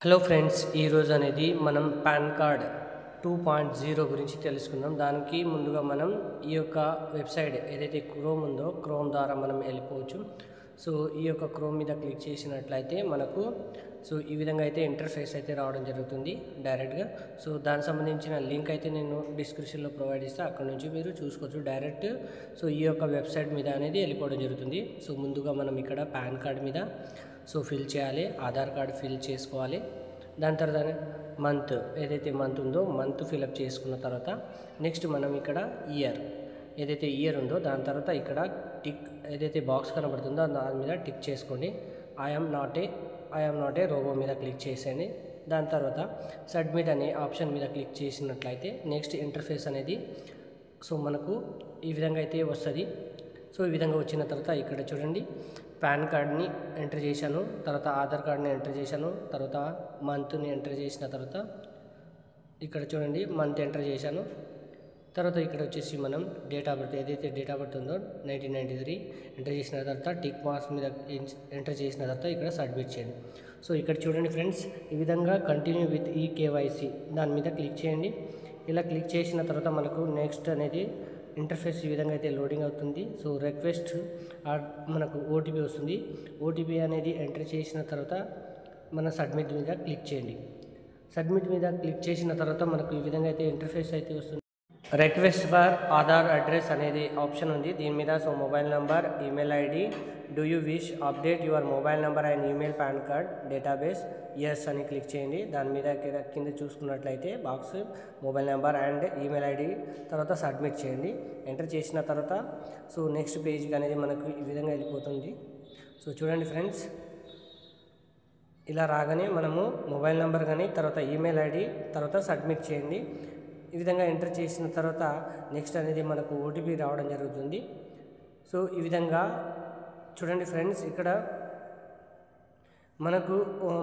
Hello friends, ఈరోజు అనేది మనం పాన్ కార్డ్ 2.0 గురించి తెలుసుకుందాం. దానికి ముందుగా మనం ఈ యొక్క వెబ్సైట్ ఏదైతే క్రోమ్ ఉందో క్రోమ్ ద్వారా మనం వెళ్ళిపోవచ్చు. సో ఈ యొక్క క్రోమ్ మీద క్లిక్ చేసినట్లయితే మనకు ఈ విధంగా అయితే ఇంటర్ఫేస్ అయితే రావడం జరుగుతుంది డైరెక్ట్గా. సో దానికి సంబంధించిన లింక్ అయితే నేను డిస్క్రిప్షన్లో ప్రొవైడ్ చేస్తే అక్కడ నుంచి మీరు చూసుకోవచ్చు డైరెక్ట్. ఈ యొక్క వెబ్సైట్ మీద అనేది వెళ్ళిపోవడం జరుగుతుంది. సో ముందుగా మనం ఇక్కడ పాన్ కార్డ్ మీద ఫిల్ చేయాలి, ఆధార్ కార్డ్ ఫిల్ చేసుకోవాలి. దాని తర్వాత మంత్ ఏదైతే మంత్ ఉందో మంత్ ఫిలప్ చేసుకున్న తర్వాత నెక్స్ట్ మనం ఇక్కడ ఏదైతే ఇయర్ ఉందో దాని తర్వాత ఇక్కడ టిక్ ఏదైతే బాక్స్ కనబడుతుందో దాని మీద టిక్ చేసుకోండి. ఐఎమ్ నాట్ ఏ రోబో మీద క్లిక్ చేసేయండి. దాని తర్వాత సబ్మిట్ అనే ఆప్షన్ మీద క్లిక్ చేసినట్లయితే నెక్స్ట్ ఇంటర్ఫేస్ అనేది మనకు ఈ విధంగా అయితే వస్తుంది. ఈ విధంగా వచ్చిన తర్వాత ఇక్కడ చూడండి, పాన్ కార్డ్ని ఎంటర్ చేశాను, తర్వాత ఆధార్ కార్డ్ని ఎంటర్ చేశాను, తర్వాత మంత్ని ఎంటర్ చేసిన తర్వాత ఇక్కడ చూడండి మంత్ ఎంటర్ చేశాను. తర్వాత ఇక్కడ వచ్చేసి మనం డేట్ ఆఫ్ బర్త్ ఏదైతే డేట్ ఆఫ్ బర్త్ ఉందో 1993 ఎంటర్ చేసిన తర్వాత టిక్ మార్క్స్ మీద ఎంటర్ చేసిన తర్వాత ఇక్కడ సబ్మిట్ చేయండి. ఇక్కడ చూడండి ఫ్రెండ్స్, ఈ విధంగా కంటిన్యూ విత్ ఈకేవైసీ దాని మీద క్లిక్ చేయండి. ఇలా క్లిక్ చేసిన తర్వాత మనకు నెక్స్ట్ అనేది ఇంటర్ఫేస్ ఈ విధంగా అయితే లోడింగ్ అవుతుంది. రిక్వెస్ట్ మనకు ఓటీపీ వస్తుంది. ఓటీపీ అనేది ఎంటర్ చేసిన తర్వాత మన సబ్మిట్ మీద క్లిక్ చేయండి. సబ్మిట్ మీద క్లిక్ చేసిన తర్వాత మనకు ఈ విధంగా అయితే ఇంటర్ఫేస్ అయితే వస్తుంది. రిక్వెస్ట్ ఫర్ ఆధార్ అడ్రస్ అనేది ఆప్షన్ ఉంది దీని మీద. Mobile number, email ID, do you wish update your mobile number and email PAN card database, yes అని క్లిక్ చేయండి. దాని మీద కింద చూసుకున్నట్లయితే box mobile number and email ID తర్వాత సబ్మిట్ చేయండి. ఎంటర్ చేసిన తర్వాత నెక్స్ట్ పేజ్కి అనేది మనకు ఈ విధంగా వెళ్ళిపోతుంది. చూడండి ఫ్రెండ్స్, ఇలా రాగానే మనము మొబైల్ నెంబర్ కానీ తర్వాత ఈమెయిల్ ఐడి తర్వాత సబ్మిట్ చేయండి. ఈ విధంగా ఎంటర్ చేసిన తర్వాత నెక్స్ట్ అనేది మనకు ఓటీపీ రావడం జరుగుతుంది. ఈ విధంగా చూడండి ఫ్రెండ్స్, ఇక్కడ మనకు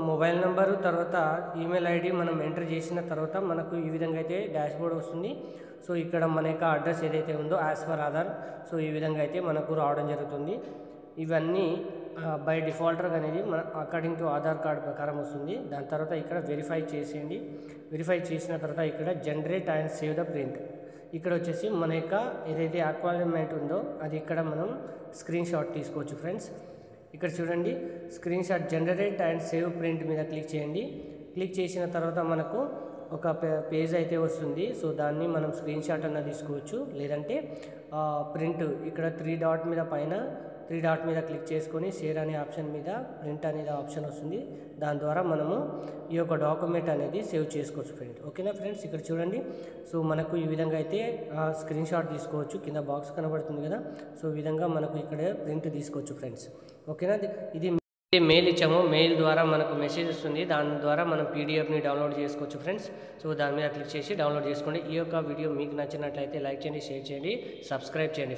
మొబైల్ నెంబరు తర్వాత ఈమెయిల్ ఐడి మనం ఎంటర్ చేసిన తర్వాత మనకు ఈ విధంగా అయితే డాష్బోర్డ్ వస్తుంది. ఇక్కడ మన యొక్క అడ్రస్ ఏదైతే ఉందో యాజ్ పర్ ఆధార్ ఈ విధంగా అయితే మనకు రావడం జరుగుతుంది. ఇవన్నీ బై డిఫాల్టర్గా అనేది మన అకార్డింగ్ టు ఆధార్ కార్డ్ ప్రకారం వస్తుంది. దాని తర్వాత ఇక్కడ వెరిఫై చేసేయండి. వెరిఫై చేసిన తర్వాత ఇక్కడ generate and save the print ఇక్కడ వచ్చేసి మన యొక్క ఏదైతే అక్నాలెడ్జ్మెంట్ ఉందో అది ఇక్కడ మనం స్క్రీన్ షాట్ తీసుకోవచ్చు ఫ్రెండ్స్. ఇక్కడ చూడండి, screen shot generate and save print మీద క్లిక్ చేయండి. క్లిక్ చేసిన తర్వాత మనకు ఒక పేజ్ అయితే వస్తుంది. దాన్ని మనం స్క్రీన్ షాట్ అన్న తీసుకోవచ్చు, లేదంటే ప్రింట్ ఇక్కడ 3 డాట్ మీద పైన 3 డాట్ మీద క్లిక్ చేసుకొని షేర్ అనే ఆప్షన్ మీద ప్రింట్ అనేది ఆప్షన్ వస్తుంది. దాని ద్వారా మనము ఈ యొక్క డాక్యుమెంట్ అనేది సేవ్ చేసుకోవచ్చు ఫ్రెండ్. ఓకేనా ఫ్రెండ్స్, ఇక్కడ చూడండి. మనకు ఈ విధంగా అయితే స్క్రీన్ షాట్ తీసుకోవచ్చు. కింద బాక్స్ కనబడుతుంది కదా, ఈ విధంగా మనకు ఇక్కడ ప్రింట్ తీసుకోవచ్చు ఫ్రెండ్స్. ఓకేనా, ఇది మెయిల్ ఇచ్చాము, మెయిల్ ద్వారా మనకు మెసేజ్ వస్తుంది. దాని ద్వారా మనం పీడిఎఫ్ని డౌన్లోడ్ చేసుకోవచ్చు ఫ్రెండ్స్. దాని మీద క్లిక్ చేసి డౌన్లోడ్ చేసుకోండి. ఈ యొక్క వీడియో మీకు నచ్చినట్లయితే లైక్ చేయండి, షేర్ చేయండి, సబ్స్క్రైబ్ చేయండి.